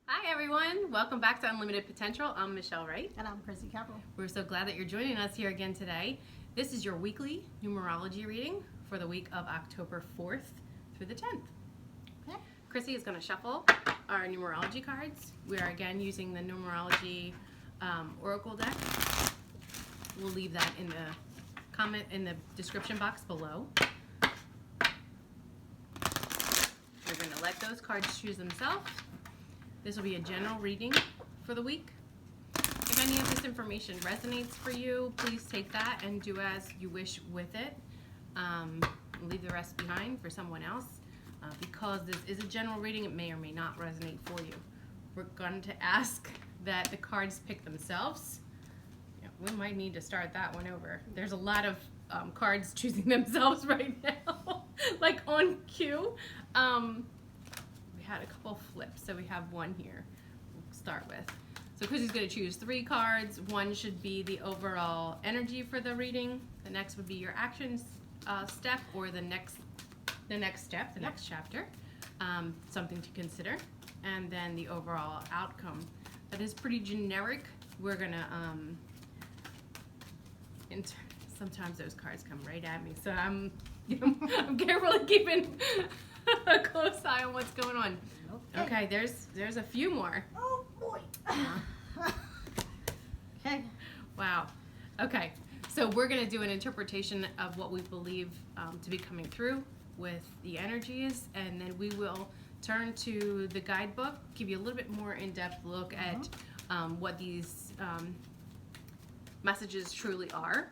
Hi everyone, welcome back to Unlimited Potential. I'm Michelle Wright. And I'm Chrissy Capel. We're so glad that you're joining us here again today. This is your weekly numerology reading for the week of October 4th through the 10th. Okay. Chrissy is going to shuffle our numerology cards. We are again using the Numerology Oracle deck. We'll leave that in the description box below. We're going to let those cards choose themselves. This will be a general reading for the week. If any of this information resonates for you, please take that and do as you wish with it. Leave the rest behind for someone else. Because this is a general reading, it may or may not resonate for you. We're going to ask that the cards pick themselves. Yeah, we might need to start that one over. There's a lot of cards choosing themselves right now, like on cue. Had a couple flips, so we have one here we'll start with. So Chrissy's going to choose 3 cards. One should be the overall energy for the reading. The next would be your action step, or the next step, the next chapter, something to consider, and then the overall outcome. That is pretty generic. We're gonna sometimes those cards come right at me, so I'm carefully keeping a close eye on what's going on. Okay, there's a few more. Oh boy. Okay. Wow. Okay, so we're going to do an interpretation of what we believe to be coming through with the energies, and then we will turn to the guidebook, give you a little bit more in-depth look at what these messages truly are.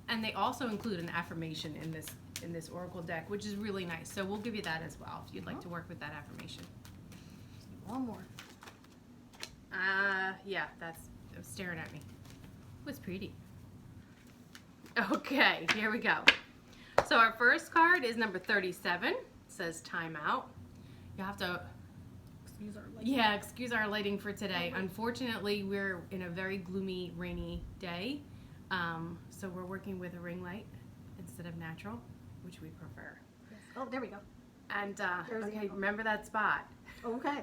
And they also include an affirmation in this oracle deck, which is really nice. So we'll give you that as well if you'd like to work with that affirmation. One more. Yeah, that's staring at me. It was pretty. Okay, here we go. So our first card is number 37. It says time out. You have to Excuse our lighting. Yeah, excuse our lighting for today. Unfortunately, we're in a very gloomy, rainy day. So we're working with a ring light instead of natural, which we prefer. Yes. Oh, there we go. And okay, remember that spot. Okay.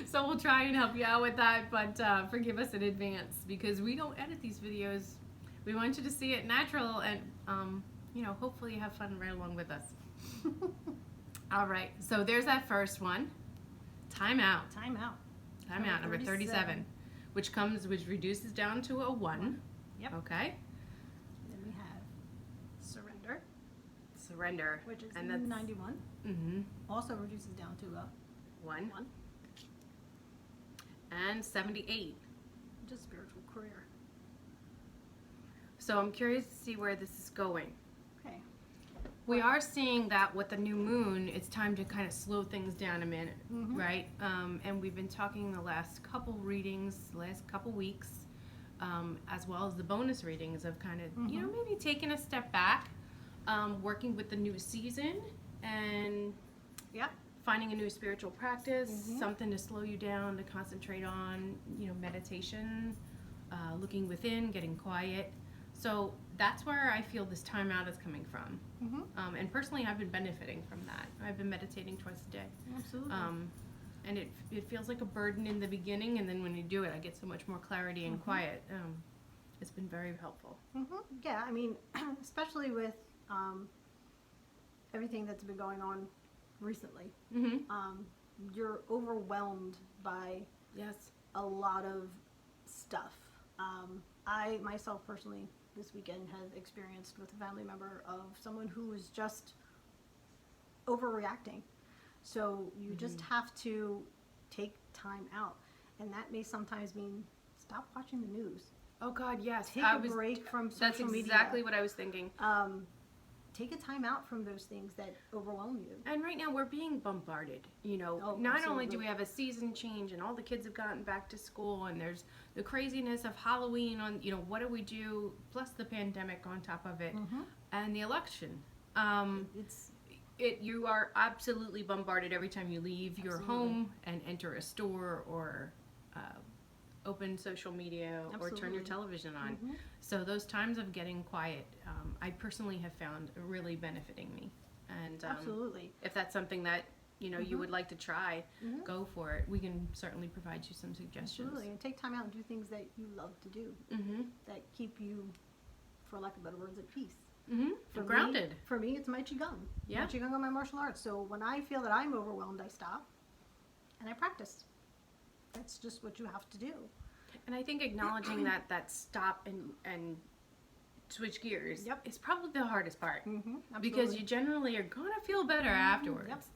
So we'll try and help you out with that, but forgive us in advance because we don't edit these videos. We want you to see it natural and, hopefully you have fun right along with us. All right, so there's that first one. Time out. Time out. Time out, number 37, which reduces down to a 1. Yep. Okay. Then we have surrender. Surrender. Which is and that's 91. Mm-hmm. Also reduces down to a 1. 1. And 78. Which is spiritual career. So I'm curious to see where this is going. Okay. We are seeing that with the new moon, it's time to kind of slow things down a minute, right? And we've been talking the last couple readings, last couple weeks, as well as the bonus readings of kind of, maybe taking a step back, working with the new season and finding a new spiritual practice, something to slow you down, to concentrate on, meditation, looking within, getting quiet. So that's where I feel this time out is coming from. And personally, I've been benefiting from that. I've been meditating twice a day. Absolutely. And it feels like a burden in the beginning, and then when you do it, I get so much more clarity and quiet. It's been very helpful. Yeah, I mean, especially with everything that's been going on recently. You're overwhelmed by a lot of stuff. I myself personally this weekend have experienced with a family member of someone who was just overreacting. So you just have to take time out, and that may sometimes mean stop watching the news. Oh God, yes. Take a break from social media. That's exactly what I was thinking. Take a time out from those things that overwhelm you. And right now we're being bombarded, not only do we have a season change and all the kids have gotten back to school and there's the craziness of Halloween on, what do we do, plus the pandemic on top of it, and the election. You are absolutely bombarded every time you leave your home and enter a store or open social media or turn your television on. So those times of getting quiet, I personally have found really benefiting me. And Absolutely. if that's something that you would like to try, go for it. We can certainly provide you some suggestions. Absolutely, and take time out and do things that you love to do, that keep you, for lack of better words, at peace. Grounded. For me, it's my Qigong. Yeah. My Qigong and my martial arts. So when I feel that I'm overwhelmed, I stop and I practice. That's just what you have to do. And I think acknowledging that stop and switch gears is probably the hardest part. Because you generally are going to feel better afterwards.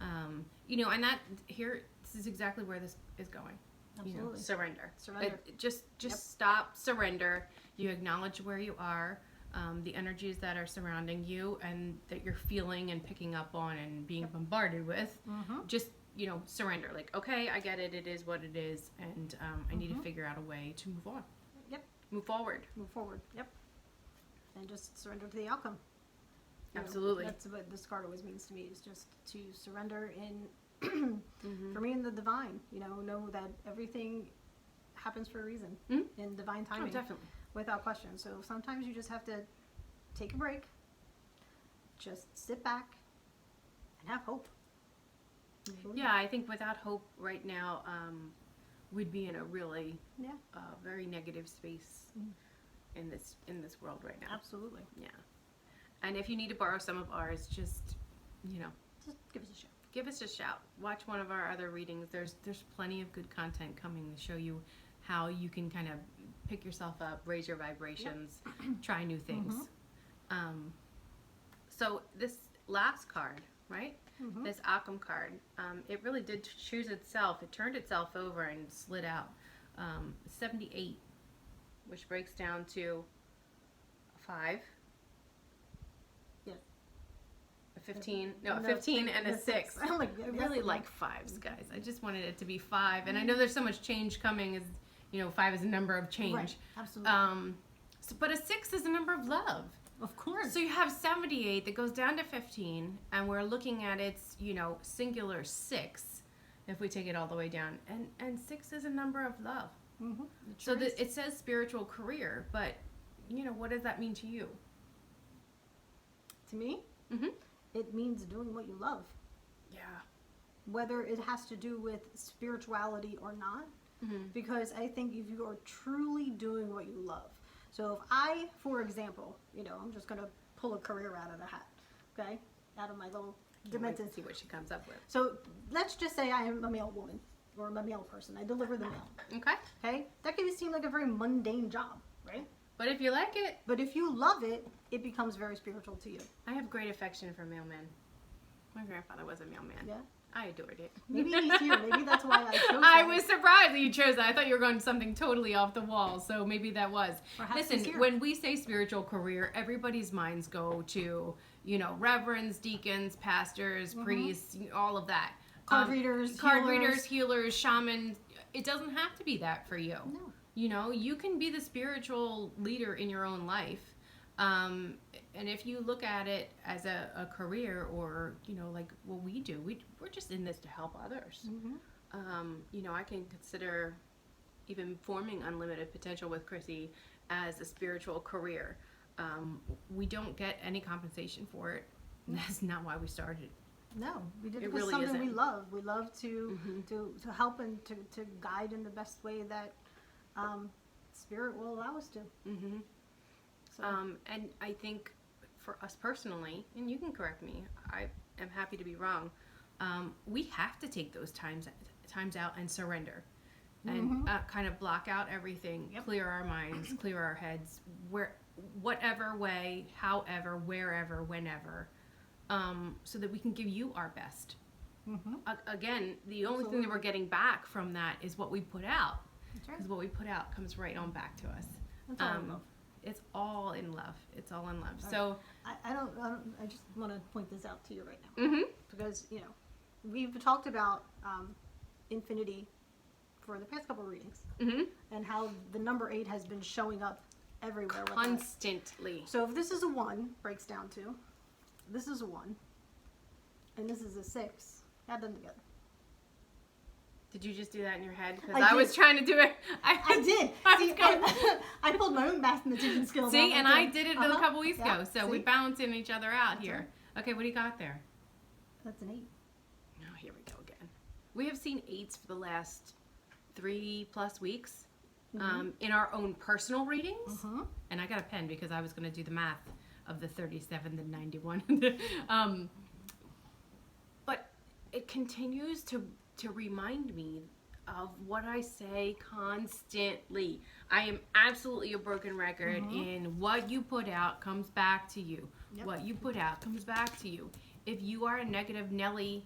And this is exactly where this is going. Absolutely. Surrender. Just Yep. stop, surrender. You acknowledge where you are, the energies that are surrounding you and that you're feeling and picking up on and being bombarded with. Just, surrender. Like, okay, I get it. It is what it is. And I need to figure out a way to move on. Move forward. And just surrender to the outcome. Absolutely. That's what this card always means to me, is just to surrender in, for me, in the divine. Know that everything happens for a reason in divine timing. Oh, definitely. Without question. So sometimes you just have to take a break, just sit back, and have hope. Yeah, I think without hope right now, we'd be in a really very negative space in this world right now. Absolutely. Yeah. And if you need to borrow some of ours, just Just give us a shout. give us a shout. Watch one of our other readings. There's plenty of good content coming to show you how you can kind of pick yourself up, raise your vibrations, try new things. So this last card, right? This Occam card, it really did choose itself. It turned itself over and slid out. 78, which breaks down to a 5. Yeah. A 15, no, a 15 and a 6. I'm like, I really like 5s, guys. I just wanted it to be 5. And I know there's so much change coming, as 5 is a number of change. Right. Absolutely. But a 6 is a number of love. Of course. So you have 78 that goes down to 15, and we're looking at its, singular 6, if we take it all the way down. And 6 is a number of love. So it says spiritual career, but, what does that mean to you? To me, it means doing what you love. Yeah. Whether it has to do with spirituality or not. Because I think if you are truly doing what you love. So if I, for example, I'm just going to pull a career out of the hat, okay? Out of my little dimension. See what she comes up with. So let's just say I am a male woman or a male person. I deliver the mail. Okay? That can seem like a very mundane job, right? But if you like it. But if you love it, it becomes very spiritual to you. I have great affection for mailmen. My grandfather was a mailman. Yeah? I adored it. Maybe he's here. Maybe that's why I chose I him. was surprised that you chose that. I thought you were going to something totally off the wall, so maybe that was. Perhaps Listen, he's here. when we say spiritual career, everybody's minds go to, reverends, deacons, pastors, priests, all of that. Card readers, healers, shamans. It doesn't have to be that for you. No. You can be the spiritual leader in your own life. And if you look at it as a career, or like what we do, we're just in this to help others. I can consider even forming Unlimited Potential with Chrissy as a spiritual career. We don't get any compensation for it. That's not why we started. No, we did It it because really something we isn't. love. We love to help and to guide in the best way that Spirit will allow us to. So. And I think for us personally, and you can correct me, I am happy to be wrong, we have to take those times out and surrender. And kind of block out everything, clear our minds, clear our heads, whatever way, however, wherever, whenever, so that we can give you our best. Again, the only thing that we're getting back from that is what we put out. That's right. Because what we put out comes right on back to us. That's all in love. It's all in love. It's all in love. All So I just want to point this out to you right now. Because, we've talked about infinity for the past couple of readings. And how the number 8 has been showing up everywhere. with us. constantly. So if this is a 1, breaks down to, this is a 1, and this is a 6, add them together. Did you just do that in your head? Because I I was did. trying to do it. I did. See, I pulled my own mathematician skills. See, out and right I there. did it a couple weeks ago. So See? we're balancing each other out That's here. right. Okay, what do you got there? That's an 8. No. We have seen 8s for the last 3+ weeks in our own personal readings. And I got a pen because I was going to do the math of the 37, the 91. But it continues to remind me of what I say constantly. I am absolutely a broken record, and what you put out comes back to you. What you put out comes back to you. If you are a negative Nelly,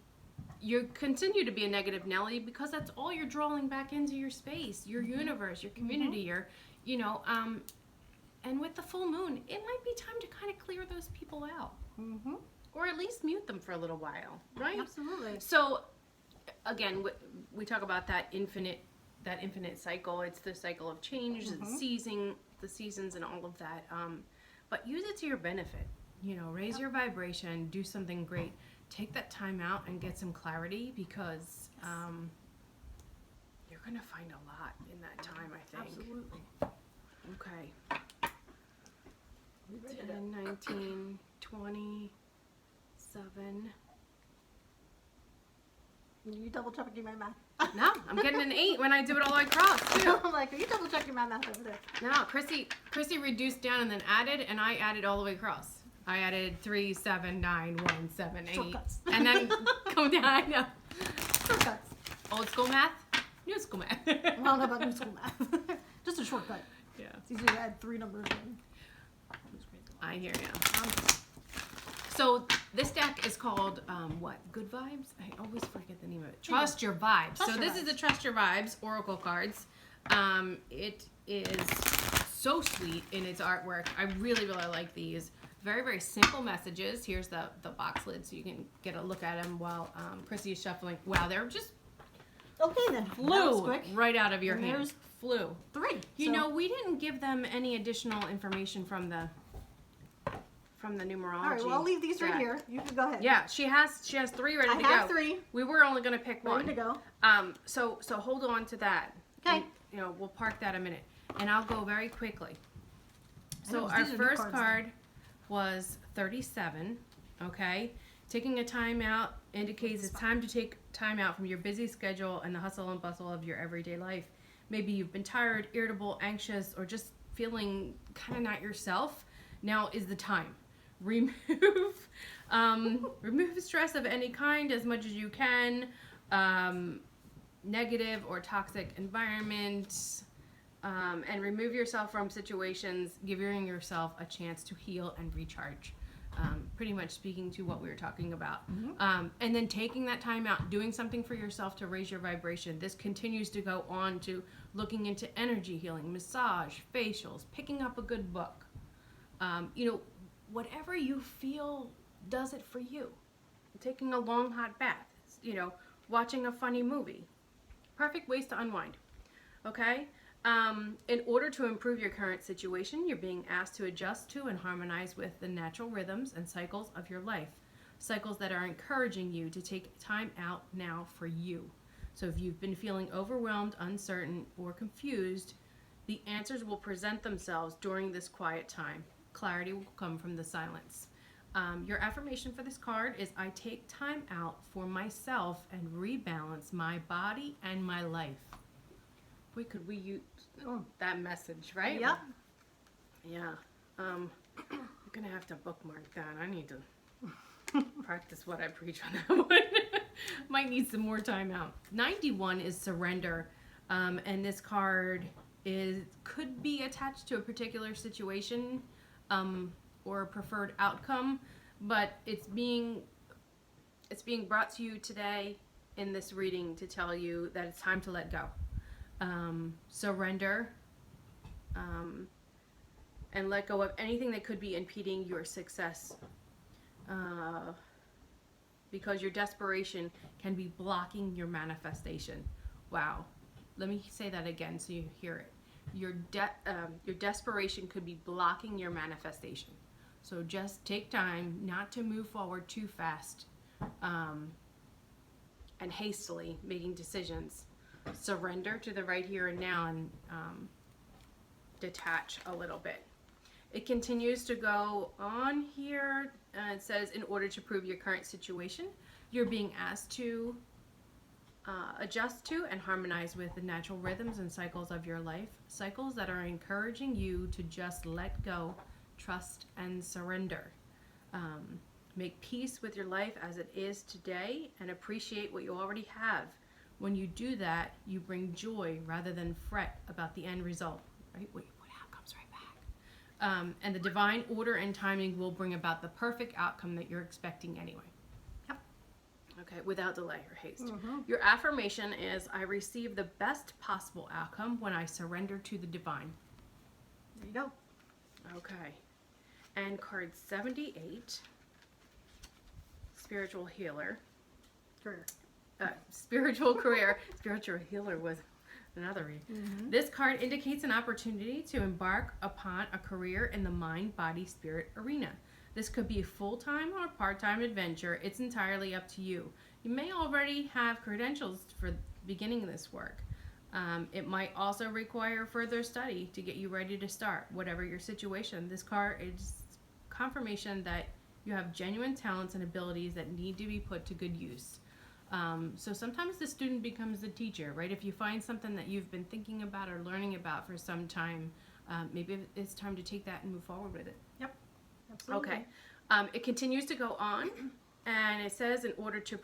you continue to be a negative Nelly because that's all you're drawing back into your space, your universe, your community, your, you know, and with the full moon, it might be time to kind of clear those people out. Or at least mute them for a little while, right? Absolutely. So, again, we talk about that infinite cycle. It's the cycle of change, the seasons, and all of that. But use it to your benefit. You know, raise your vibration, do something great. Take that time out and get some clarity because you're gonna find a lot in that time, I think. Absolutely. Okay. 10, 19, 20, 7. You double checking my math? No, I'm getting an 8 when I do it all the way across, too. I'm like, are you double checking my math over there? No, Chrissy reduced down and then added, and I added all the way across. I added 3, 7, 9, 1, 7, 8. Shortcuts. And then go down. I know. Shortcuts. Old school math, new school math. Well, I don't know about new school math. Just a shortcut. Yeah. It's easier to add 3 numbers in. I hear you. So this deck is called what? Good Vibes? I always forget the name of it. Trust Your Vibes. Trust So Your this is Vibes. the Trust Your Vibes Oracle cards. It is so sweet in its artwork. I really, really like these. Very, very simple messages. Here's the box lid so you can get a look at them while Chrissy is shuffling. Wow, they're just Okay then. That was flew quick. right out of your And hand. there's Flew. 3. You know, we didn't give them any additional information from the numerology. All right. Well, I'll leave these right deck. here. You can go ahead. Yeah, she has 3 ready to go. I have 3 We were only going to pick one. ready to go. So hold on to that. Okay. And, you know, we'll park that a minute, and I'll go very quickly. I So know, our these are new first cards, card was 37. Okay, taking a time out indicates it's time to take time out from your busy schedule and the hustle and bustle of your everyday life. Maybe you've been tired, irritable, anxious, or just feeling kind of not yourself. Now is the time. Remove stress of any kind as much as you can. Negative or toxic environments, and remove yourself from situations, giving yourself a chance to heal and recharge. Pretty much speaking to what we were talking about. And then taking that time out, doing something for yourself to raise your vibration. This continues to go on to looking into energy healing, massage, facials, picking up a good book. You know, whatever you feel does it for you. Taking a long hot bath, you know, watching a funny movie. Perfect ways to unwind. Okay? In order to improve your current situation, you're being asked to adjust to and harmonize with the natural rhythms and cycles of your life. Cycles that are encouraging you to take time out now for you. So if you've been feeling overwhelmed, uncertain, or confused, the answers will present themselves during this quiet time. Clarity will come from the silence. Your affirmation for this card is, I take time out for myself and rebalance my body and my life. Boy, could we use that message, right? Yep. Yeah. I'm going to have to bookmark that. I need to practice what I preach on that one. Might need some more time out. 91 is surrender. And this card could be attached to a particular situation or a preferred outcome, but it's being brought to you today in this reading to tell you that it's time to let go. Surrender and let go of anything that could be impeding your success, because your desperation can be blocking your manifestation. Wow. Let me say that again so you hear it. Your desperation could be blocking your manifestation. So just take time not to move forward too fast and hastily making decisions. Surrender to the right here and now and detach a little bit. It continues to go on here. It says, in order to prove your current situation, you're being asked to Adjust to and harmonize with the natural rhythms and cycles of your life, cycles that are encouraging you to just let go, trust, and surrender. Make peace with your life as it is today and appreciate what you already have. When you do that, you bring joy rather than fret about the end result. Right? What comes right back. And the divine order and timing will bring about the perfect outcome that you're expecting anyway. Okay, without delay or haste. Your affirmation is, I receive the best possible outcome when I surrender to the divine. There you go. Okay. And card 78, spiritual healer. Career. Spiritual career. Spiritual healer was another read. This card indicates an opportunity to embark upon a career in the mind, body, spirit arena. This could be a full-time or part-time adventure. It's entirely up to you. You may already have credentials for beginning this work. It might also require further study to get you ready to start, whatever your situation. This card is confirmation that you have genuine talents and abilities that need to be put to good use. So sometimes the student becomes the teacher, right? If you find something that you've been thinking about or learning about for some time, maybe it's time to take that and move forward with it. Yep. Absolutely. Okay. It continues to go on, and it says in order to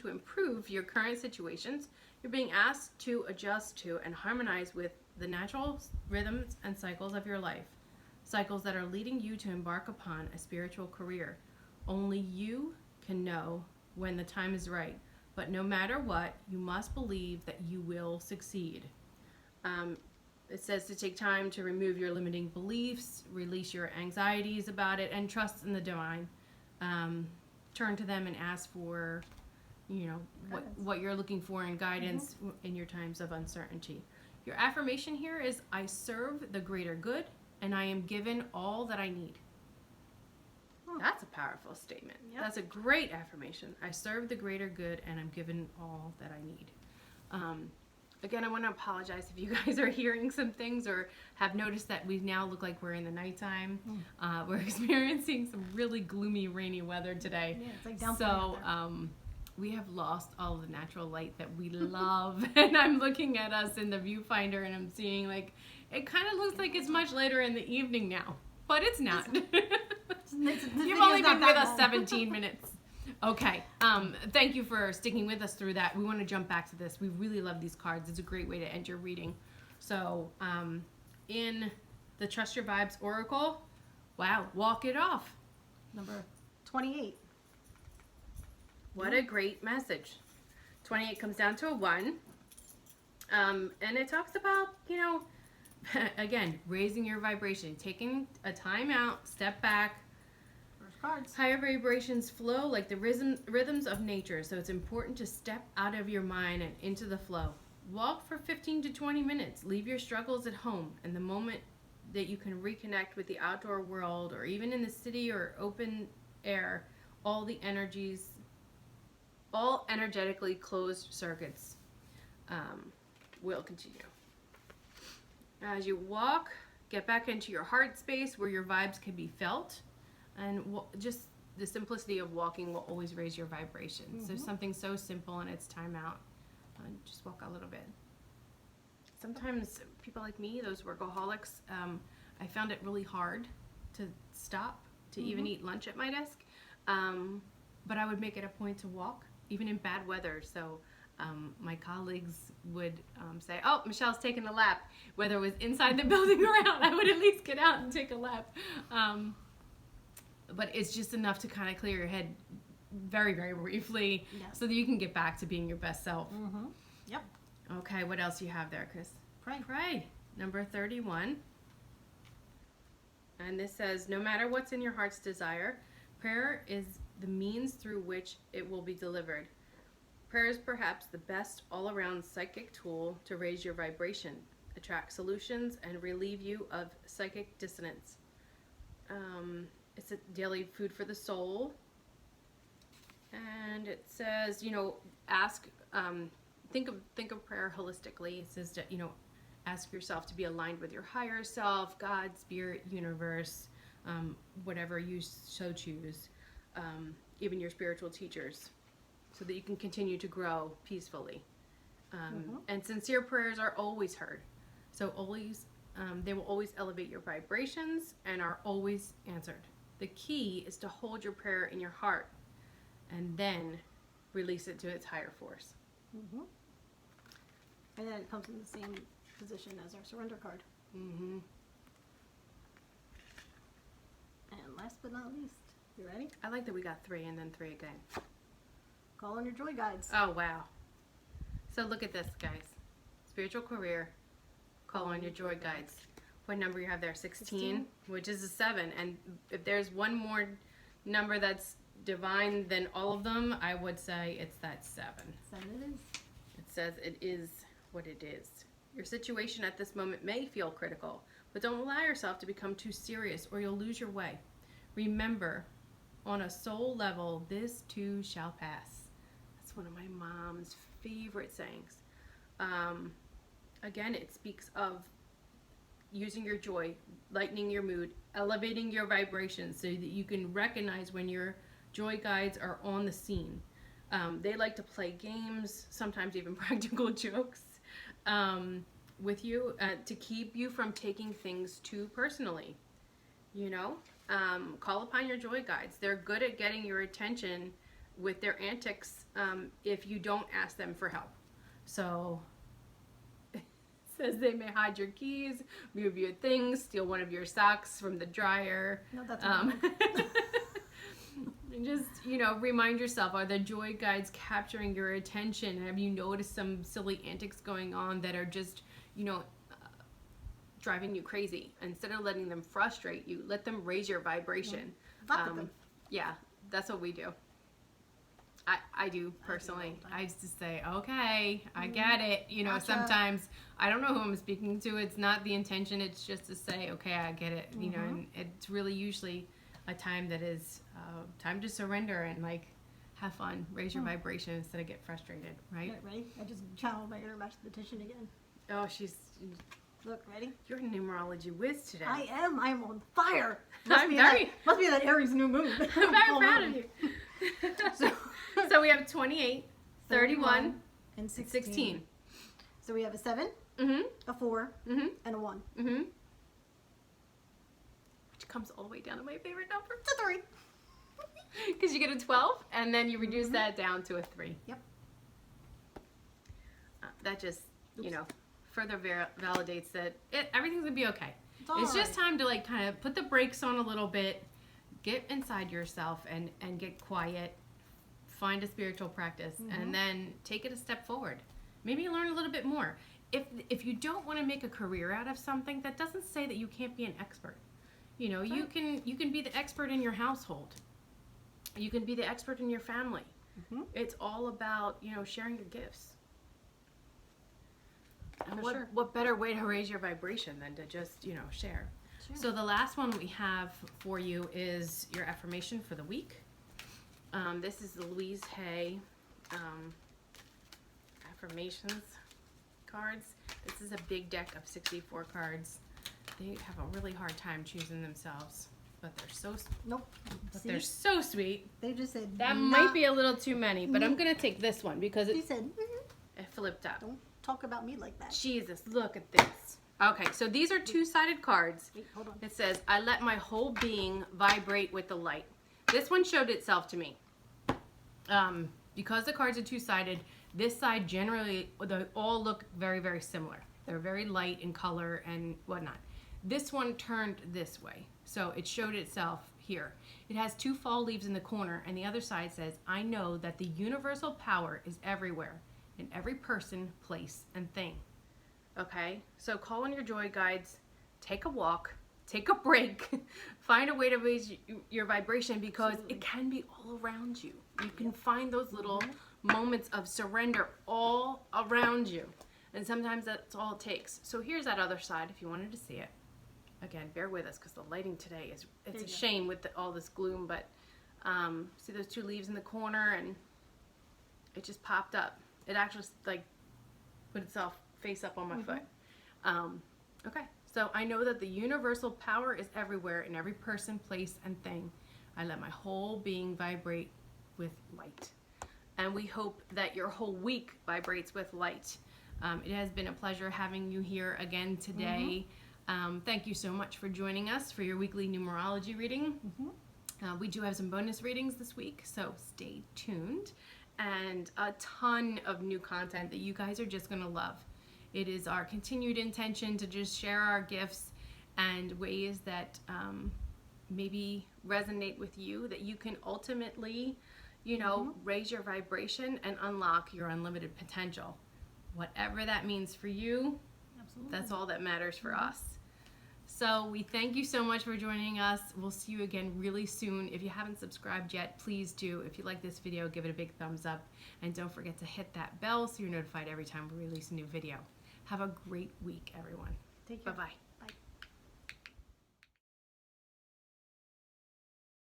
improve your current situations, you're being asked to adjust to and harmonize with the natural rhythms and cycles of your life, cycles that are leading you to embark upon a spiritual career. Only you can know when the time is right, but no matter what, you must believe that you will succeed. It says to take time to remove your limiting beliefs, release your anxieties about it, and trust in the divine. Turn to them and ask for, what you're looking for in guidance in your times of uncertainty. Your affirmation here is, I serve the greater good, and I am given all that I need. That's a powerful statement. Yep. That's a great affirmation. I serve the greater good, and I'm given all that I need. Again, I want to apologize if you guys are hearing some things or have noticed that we now look like we're in the nighttime. We're experiencing some really gloomy, rainy weather today. Yeah, it's like downpour So out we have lost all of the natural light that we love. And I'm looking at us in the viewfinder and I'm seeing it kind of looks like it's much later in the evening now. But it's not. You've only been with us 17 minutes. Okay. Thank you for sticking with us through that. We want to jump back to this. We really love these cards. It's a great way to end your reading. So, in the Trust Your Vibes Oracle, wow, walk it off. Number 28. What a great message. 28 comes down to a 1. And it talks about, again, raising your vibration, taking a time out, step back. Cards. Higher vibrations flow like the rhythms of nature, so it's important to step out of your mind and into the flow. Walk for 15 to 20 minutes. Leave your struggles at home, and the moment that you can reconnect with the outdoor world or even in the city or open air, all energetically closed circuits will continue. As you walk, get back into your heart space where your vibes can be felt. And just the simplicity of walking will always raise your vibration. So something so simple and it's time out. Just walk a little bit. Sometimes people like me, those workaholics, I found it really hard to stop, to even eat lunch at my desk. But I would make it a point to walk, even in bad weather. So my colleagues would say, oh, Michelle's taking a lap. Whether it was inside the building or out, I would at least get out and take a lap. But it's just enough to kind of clear your head very, very briefly so that you can get back to being your best self. Yep. Okay, what else do you have there, Chris? Pray. Pray. Number 31. And this says, no matter what's in your heart's desire, prayer is the means through which it will be delivered. Prayer is perhaps the best all-around psychic tool to raise your vibration, attract solutions, and relieve you of psychic dissonance. It's a daily food for the soul. And it says, ask, think of prayer holistically. It says to, ask yourself to be aligned with your higher self, God, spirit, universe, whatever you so choose, even your spiritual teachers. so that you can continue to grow peacefully. And sincere prayers are always heard. So always, they will always elevate your vibrations and are always answered. The key is to hold your prayer in your heart and then release it to its higher force. And then it comes in the same position as our surrender card. And last but not least, you ready? I like that we got 3 and then 3 again. Call on your joy guides. Oh, wow. So look at this, guys. Spiritual career, call on your joy guides. What number you have there? 16, which is a 7. And if there's one more number that's divine than all of them, I would say it's that 7. 7 it is. It says it is what it is. Your situation at this moment may feel critical, but don't allow yourself to become too serious or you'll lose your way. Remember, on a soul level, this too shall pass. That's one of my mom's favorite sayings. Again, it speaks of using your joy, lightening your mood, elevating your vibrations so that you can recognize when your joy guides are on the scene. They like to play games, sometimes even practical jokes with you to keep you from taking things too personally. You know, call upon your joy guides. They're good at getting your attention with their antics if you don't ask them for help. So it says they may hide your keys, move your things, steal one of your socks from the dryer. No, that's And just, you know, remind yourself, are the joy guides capturing your attention? Have you noticed some silly antics going on that are just, you know, driving you crazy? Instead of letting them frustrate you, let them raise your vibration. Yeah, that's what we do. I do personally. I used to say, okay, I get it. You know, sometimes I don't know who I'm speaking to. It's not the intention. It's just to say, okay, I get it. You know, and it's really usually a time that is time to surrender and like have fun, raise your vibration instead of get frustrated, right? Ready? I just channeled my inner mathematician again. Oh, she's. Look, ready? You're a numerology whiz today. I am. I'm on fire. Must be that Aries new moon. I'm very proud of you. So we have 28, 31, and 16. So we have a 7, a 4, and a 1. Which comes all the way down to my favorite number. It's a 3. Because you get a 12, and then you reduce that down to a 3. Yep. That just, you know, further validates that everything's going to be okay. It's just time to, like, kind of put the brakes on a little bit, get inside yourself, and get quiet, find a spiritual practice, and then take it a step forward. Maybe learn a little bit more. If you don't want to make a career out of something, that doesn't say that you can't be an expert. You know, you can be the expert in your household. You can be the expert in your family. It's all about, you know, sharing your gifts. And what better way to raise your vibration than to just, you know, share. So the last one we have for you is your affirmation for the week. This is the Louise Hay affirmations cards. This is a big deck of 64 cards. They have a really hard time choosing themselves, but they're so they're so sweet. They just said that might be a little too many, but I'm gonna take this one because it flipped up. Don't talk about me like that. Jesus, look at this. Okay, so these are two-sided cards. Wait, hold on. It says, I let my whole being vibrate with the light. This one showed itself to me. Because the cards are two-sided, this side generally, they all look very, very similar. They're very light in color and whatnot. This one turned this way, so it showed itself here. It has 2 fall leaves in the corner, and the other side says, I know that the universal power is everywhere, in every person, place, and thing. Okay, so call on your joy guides, take a walk, take a break, find a way to raise your vibration because it can be all around you. You can find those little moments of surrender all around you. And sometimes that's all it takes. So here's that other side if you wanted to see it. Again, bear with us because the lighting today it's a shame with all this gloom, but see those 2 leaves in the corner and it just popped up. It actually like put itself face up on my foot. Okay, so I know that the universal power is everywhere in every person, place, and thing. I let my whole being vibrate with light. and we hope that your whole week vibrates with light. It has been a pleasure having you here again today. Thank you so much for joining us for your weekly numerology reading. We do have some bonus readings this week, so stay tuned. And a ton of new content that you guys are just going to love. It is our continued intention to just share our gifts and ways that maybe resonate with you, that you can ultimately, you know, raise your vibration and unlock your unlimited potential. Whatever that means for you, that's all that matters for us. So we thank you so much for joining us. We'll see you again really soon. If you haven't subscribed yet, please do. If you like this video, give it a big thumbs up. And don't forget to hit that bell so you're notified every time we release a new video. Have a great week, everyone. Take care. Bye-bye.